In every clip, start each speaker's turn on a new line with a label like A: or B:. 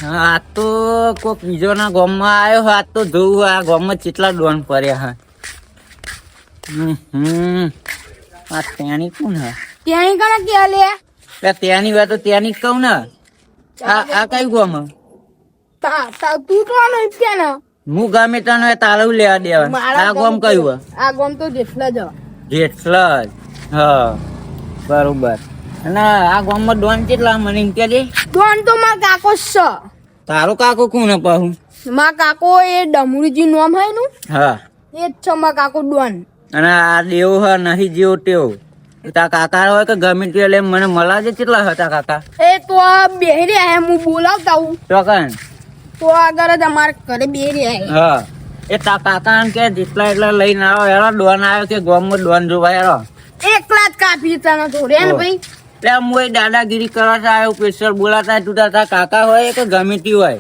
A: આ તો કોક બીજોના ગામમાં આવ્યો આ તો જોવું આ ગામમાં કેટલા ડોન પડ્યા હા. આ ત્યાંની કોણ હા
B: ત્યાંની કણે કે લે
A: ત્યાંની વાત તો ત્યાંની જ કહું ને. આ કયું ગામ હે?
B: તું તો આનો કે ને
A: હું ગમે તને તારું લેવા દેવા. આ ગામ કયું હે?
B: આ ગામ તો જેટલા જ
A: જેટલા જ હા બરોબર. અને આ ગામમાં ડોન કેટલા મને એમ કે
B: ડોન તો માર કાકો જ છે.
A: તારો કાકો કોણ હે પાછું?
B: માર કાકો એ ડમરુજી નામ હે નું
A: હા
B: એ જ છે માર કાકો ડોન.
A: અને આ દેવ હ નહીં જેવો તેવો તારા કાકા હોય કે ગમે તે એટલે મને મળાજે કેટલા હતા કાકા?
B: એ તો આ બેહી રહ્યા હે હું બોલાવતા હું
A: ચોકન
B: તો આગળ જ અમારા ઘરે બેહી રહ્યા હે.
A: હા એ તારા કાકા કે જેટલા એટલા લઈને આવો હેરો ડોન આવ્યો કે ગામમાં ડોન જોવા હેરો.
B: એકલા જ કાપી તને થોડે ને ભાઈ.
A: એટલે હું એ દાદાગીરી કરવા આવ્યો સ્પેશિયલ બોલાતા તું તારા કાકા હોય કે ગમે તે હોય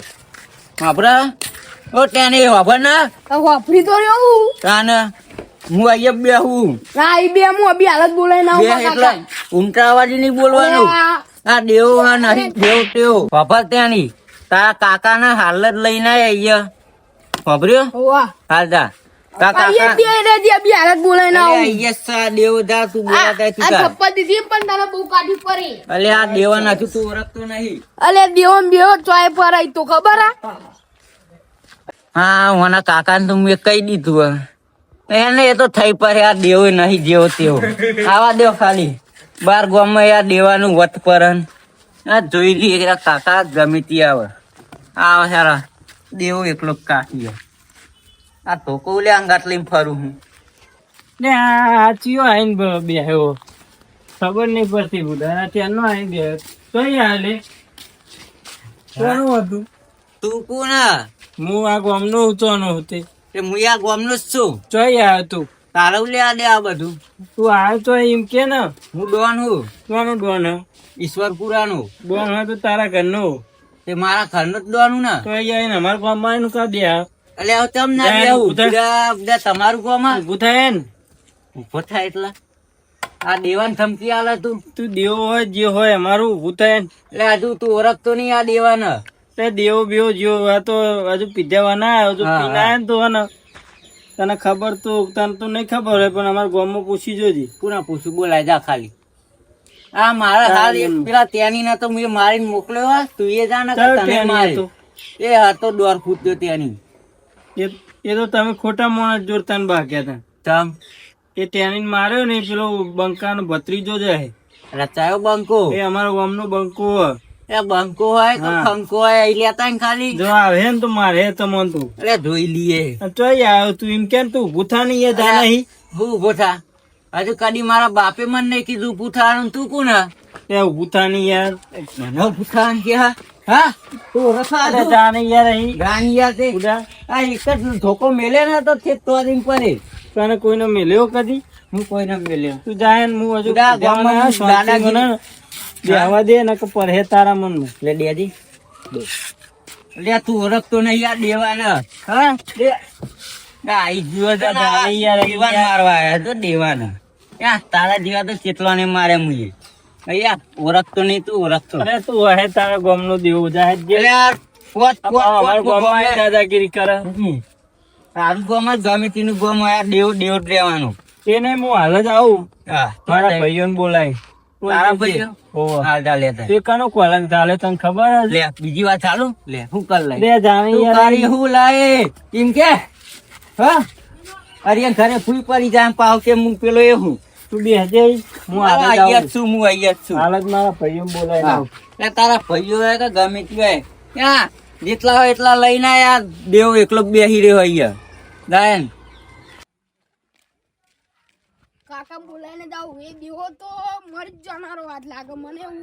A: આપડે ઓ તેને વાપર ના
B: વાપરી તો રહ્યો હું
A: તાને હું અહીંયા બેહું
B: ના એ બે હું અભી હાલત બોલાય ના
A: બે એટલે ઊંચા અવાજે નહીં બોલવાનું. આ દેવ હા નહીં દેવ તેવો વાપર ત્યાંની તારા કાકા ના હાલ જ લઈને આય અહીંયા વાપર્યો
B: વાહ
A: હાલ જા
B: કાકા એ બે રેજી અભી હાલત બોલાય ના હું
A: અહીંયા સા દેવ જા તું બોલાતા તું
B: આ
A: જા.
B: થપ્પા દીધી પણ તને બહુ કાઢી પડી.
A: અલે આ દેવા નાખું તું ઓળખતો નહીં.
B: અલે દેવો બેવો ચોય પરાય તો ખબર
A: હા મને કાકા ને તો મેં કહી દીધું એને એ તો થઈ પડે આ દેવ નહીં જેવો તેવો આવા દેવ ખાલી બાર ગામમાં આ દેવાનું વત પરન આ જોઈ લઈએ કાકા ગમે તે આવે આવ હેરા દેવો એકલો કાઢી આ ધોકો લે અંગાટ લઈને ફરું હું
C: ને આ ચિયો આઈને બેહ્યો ખબર નહીં પડતી બુધા ત્યાંનો આઈને બેહ્યો કઈ હાલે કોનું હતું?
A: તું કોણ
C: હું આ ગામનો ઊંચોનો હતો
A: તે હું આ ગામનો જ છું.
C: ચોઈ આવ્યો તું
A: તારું લે આ દે આ બધું
C: તું આવ્યો તો એમ કે ને
A: હું ડોન હું
C: કોનું ડોન હે?
A: ઈશ્વરપુરાનું
C: ડોન હોય તો તારા ઘરનો
A: તે મારા ઘરનું જ ડોન હું ને.
C: તો અહીંયા આવીને અમારા ગામમાં આવીને કા દે
A: એટલે હવે તમ ના
C: જાય,
A: બેહું.
C: ઉધર.
A: બધા તમારું કામ આ.
C: ઊભું થાય ને
A: ઉભો થાય એટલે આ દેવાન ધમકી આલે તું.
C: તું દેવો હોય જે હોય અમારું ઊભું થાય ને
A: એટલે હજુ તું ઓળખતો નહીં આ દેવાન.
C: તે દેવો બેવો જેવો આ તો હજુ પીધેવા ના આવ્યો જો
A: હા,
C: પીને આવ્યો ને તો હે ને તને ખબર તો તને તો નહીં ખબર હોય પણ અમારા ગામમાં પૂછી જોજે.
A: કોના પૂછું બોલાય જા ખાલી. આ મારા હાલ એક પેલા ત્યાંની ના તો મેં મારીને મોકલ્યો હે. તું એ જા ને કે
C: ચાલ
A: તને
C: ત્યાંની
A: મારી.
C: હતો.
A: એ હતો દોર ફૂટ્યો ત્યાંની.
C: એ તો તમે ખોટા માણસ જોડતા ને ભાગ્યા હતા.
A: તમ
C: એ ત્યાંની માર્યો ને પેલો બંકાનો ભત્રીજો જાય
A: રચાયો બંકો.
C: એ અમારા ગામનો બંકો હે.
A: એ બંકો હોય કે
C: હા.
A: ખંકો હોય એ લેતા ને ખાલી.
C: જો આવે ને તો મારે તમન તું
A: એટલે જોઈ લઈએ.
C: ચોઈ આવ્યો તું એમ કેમ તું ઊભું થા નહીં એ જા નહીં
A: હું ઉભો થા. હજુ કદી મારા બાપે મને નહીં કીધું ઊભું થવાનું. તું કોણ હે?
C: એ ઊભું થા નહીં યાર
A: મને ઊભું થવાનું કે હા તું ઓળખા
C: અરે જા નહીં યાર અહીં
A: ગાંડિયા તે
C: ઉડા
A: આ એક જ ધોકો મેલે ને તો તે તો દિન પડે.
C: તને કોઈને મેલ્યો કદી
A: હું કોઈને મેલ્યો.
C: તું જાય ને હું હજુ
A: ઉડા ગામમાં
C: જવાના શાંતિ
A: દાદાગીરી.
C: મને બેહવા દે ને કે પરહે તારા મનમાં
A: લે દેજી લે તું ઓળખતો નહીં આ દેવાના. હા દે આઈ જીવો તો
C: જા નહીં યાર અહીં
A: દેવાન મારવા આયા તો દેવાના. યા તારા જેવા તો કેટલા ને મારે મુએ. અહીંયા ઓળખતો નહીં તું ઓળખતો.
C: અરે તું હે તારા ગામનો દેવો જાય જે
A: એટલે આ પોત પોત
C: અમારા
A: પોત
C: ગામમાં
A: પોત
C: દાદાગીરી કરે
A: તારું ગામ જ ગમે તેનું ગામ આ દેવ દેવ જ રહેવાનું.
C: એને હું હાલ જ આવું
A: હા
C: મારા ભાઈઓને બોલાય
A: તારા ભાઈઓ?
C: હોવે.
A: હા જા લેતા
C: તે કનો કોલન ચાલે તને ખબર જ
A: લે બીજી વાત ચાલુ લે હું કર લઈ
C: લે જાણી
A: તું
C: યાર
A: કરી હું લાય એમ કે હા અરે ઘરે ફૂલ પડી જાય પાવ કે હું પેલો એ હું
C: તું બેસજે હું હાલ જ
A: અહીંયા જ
C: આવું
A: છું હું અહીંયા જ છું.
C: હાલ જ મારા ભાઈઓને બોલાય
A: હા. લે તારા ભાઈઓ હોય કે ગમે તે હોય ત્યાં જેટલા હોય એટલા લઈને આયા દેવ એકલો બેસી રહ્યો અહીંયા ગાયન
B: કાકા બોલાઈને જાવ એ દેવો તો મરી જ જનારો વાત લાગે મને એવું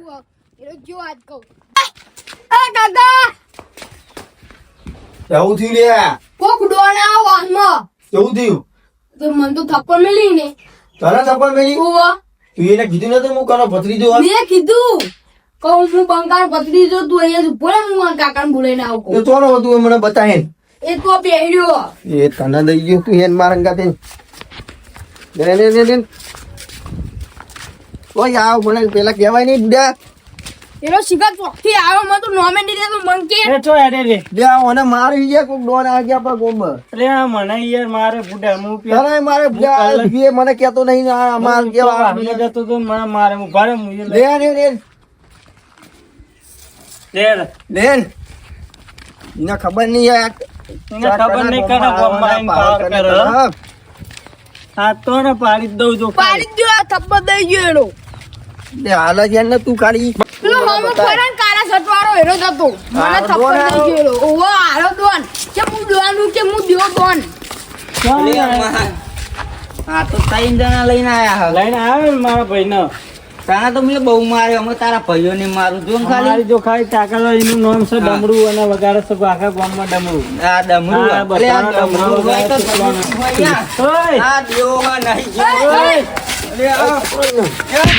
B: એનો જો આજ કહું એ કાકા
D: એવું થયું લે
B: કોક ડોના વાહમાં
D: એવું થયું
B: તો મન તો થપ્પડ મેલી ને
D: તને થપ્પડ મેલી
B: ઓવા
D: તું એને કીધું નતું હું કરો ભત્રીજો હોત?
B: મેં કીધું કહું હું બંગાળ પતરી જો તું અહીંયા ઉભો રહે હું કાકાને બોલાઈને આવું
D: એ
B: કહું
D: તોનો હતું એ મને બતાવે
B: એ તો બેહ્યો
D: એ તને દઈ ગયો તું હેન મારા ગાતે ઓય આવ મને પેલા કહેવાય નહીં બુડા
B: એનો શિકાર ચોકથી આવ્યો મને તો નોમેડી દે તો મંકી
C: એ ચો હેડે રે
D: લે આ ઓને મારી ગયા કોક ડોન આ ગયા પર ગોમ
C: અરે આ મને યાર મારે બુડા હું
D: તારે મારે ભીએ મને કહેતો નહીં આ અમાર કેવા
C: મને જતો તો મને મારે હું ભારે હું
D: લે લે લે બેન એને ખબર નહીં યાર
C: એને ખબર નહીં કરે ગોમમાં આઈને પાવર કરે હો. આ તો ને પાડી જ દઉં જો
B: પાડી જ ગયો આ થપ્પો દઈ ગયો એનો
D: લે હાલ જ યાર ને તું ખાલી
B: પેલો હોમો ફરાન કાળા શર્ટવાળો એનો જ હતો મને
D: હારો
B: થપ્પો
D: ડોન
B: દઈ ગયો એનો. ઓહો હારો ડોન કે હું ડોન કે હું દેવો ડોન
A: લે અમાર. આ તો 3 જણા લઈને આયા હવે
C: લઈને આવે ને મારા ભાઈને
A: તારા તો મેં બહુ માર્યો અમે તારા ભાઈઓને મારું જો ને
C: ખાલી
A: ખાલી
C: જો ખાલી તાકાત એનું નામ છે ડમરું અને વગાડે છે આખા ગામમાં ડમરું
A: આ ડમરું
C: હા,
A: અલે આ
C: બધાના
A: ડમરું
C: ડમરું
A: હોય તો
C: વગાડે છે.
A: ડમરું હોય યાર.
C: ઓય
A: આ દેવો હોય નહીં જેવો હોય. અલે આ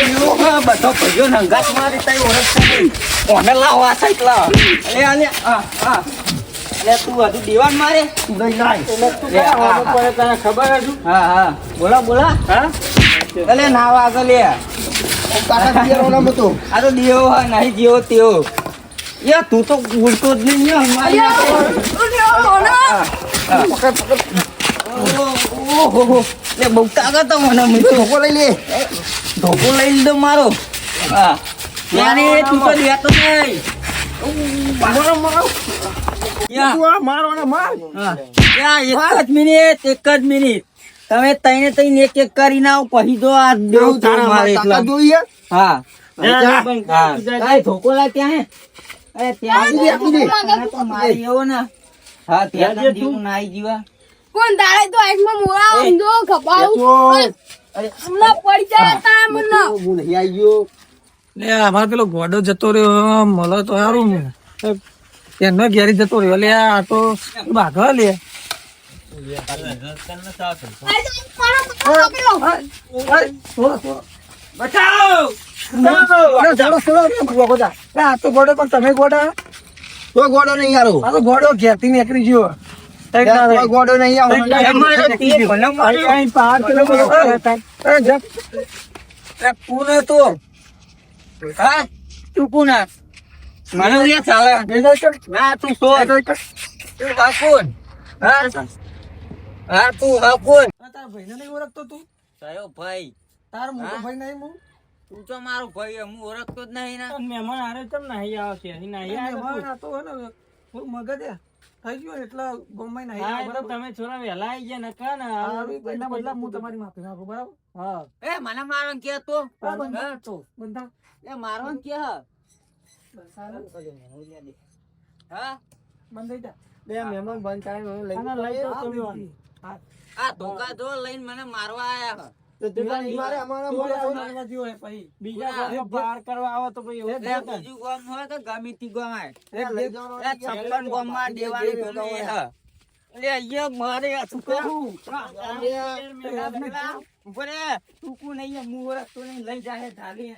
A: દેવો હોય બધો ભાઈઓ નંગાત મારી તઈ ઓળખતા નહીં. કોને લાવો આ સાઈડ લાવો. અલે આ અલે તું હજુ દીવાન મારે
D: દઈ નાય
C: તું ક્યાં હોમો પડે તને ખબર હતું
A: હા બોલા
C: હા
A: અલે નાવા આગળ લે
D: કાકા પિયરો નામ હતો
A: આ તો દેવો હોય નહીં જેવો તેવો યાર તું તો ઉડતો જ નહીં યાર મારી ઓહો લે બહુ તાકાત તો મને મિત્રો
D: ધોકો લઈ લે
A: ધોકો લઈ લીધો મારો હા યાર તું તો દેતો નહીં
D: મારો મારો
A: યા
D: તું આ મારો ને માર
A: હા યા એક જ મિનિટ તમે તઈને એક કરીને આવો પછી જો આ દેવ તારા મારે એટલા
D: તાકાત જોઈએ
A: હા
C: જા,
A: હા કાંઈ ધોકો લાય ત્યાં હે અરે ત્યાં
D: આપી દે.
A: મને તો મારી એવો ને હા ત્યાં
C: ત્યાં જે
A: જેવું નાઈ જીવા
B: કોણ દાડે તો આંખમાં મોળા ઊંધો ખપાવું
A: અરે
B: હમણાં પડી જાય તા મને
D: હું નહીં આવી ગયો
E: લે અમારે પેલો ગોડો જતો રહ્યો મળો તો સારું ને એનો ઘેરી જતો રહ્યો લે આ તો બાઘો લે
A: બચાવ
E: આ તો ગોડો પણ તમે ગોડા
D: તો ગોડો નહીં યારો
E: આ તો ગોડો ઘેરથી નીકળી ગયો તઈ ના
D: તો ગોડો નહીં આવો
A: અમારો તીર ભલે માર્યો.
E: અહીં 5 કિલોમીટર પૂને તો
A: હા તું કોણ આ? મને લે ચાલે ના તું શોધ તું હાકુન હા તું હાકુન
E: તારા ભાઈને નહીં ઓળખતો તું
A: કયો ભાઈ
E: તારો મોટો
A: હા?
E: ભાઈ નહીં હું
A: તું તો મારો ભાઈ હું ઓળખતો જ નહીં ના
C: મહેમાન હારે ચમ નહીં આવે છે અહીં નહીં આવે
E: મહેમાન આ તો હે ને થોડું મગજ થઈ ગયું ને એટલે ગમે નહીં
C: હા
E: આવે,
C: એ તો
E: બરાબર?
C: તમે છોરા વહેલા આવી ગયા નકા ને
E: સારું, એના બદલા હું તમારી માફી માંગુ, બરાબર
C: હા
A: એ મને મારવાનું કે તો
E: બંધા તો બંધા
A: એ મારવાનું કે હા
E: બંધ થઈ જા
D: બે મહેમાન બંધ કાઢીને લઈ
C: આને લઈ જાઓ તમે.
A: આ ધોકા ધો લઈને મને મારવા આયા
D: તો તું મારે અમારા
E: તું
D: મોઢે
E: આવું લાગવા જેવો હે પછી.
C: બીજા સાથે પાર કરવા આવો તો ભાઈ એવું
A: એટલે
C: થાય ને.
A: બીજું ગામ હોય કે ગમે તે ગામ હોય
D: એક લઈ જવાનો
A: એ 56 ગામમાં દેવાની ગમે એ હા. એટલે અહીંયા મારે આ શું કરું? ઉભો રે. તું કોણ અહીંયા? હું ઓળખતો નહીં, લઈ જાય ઢાલી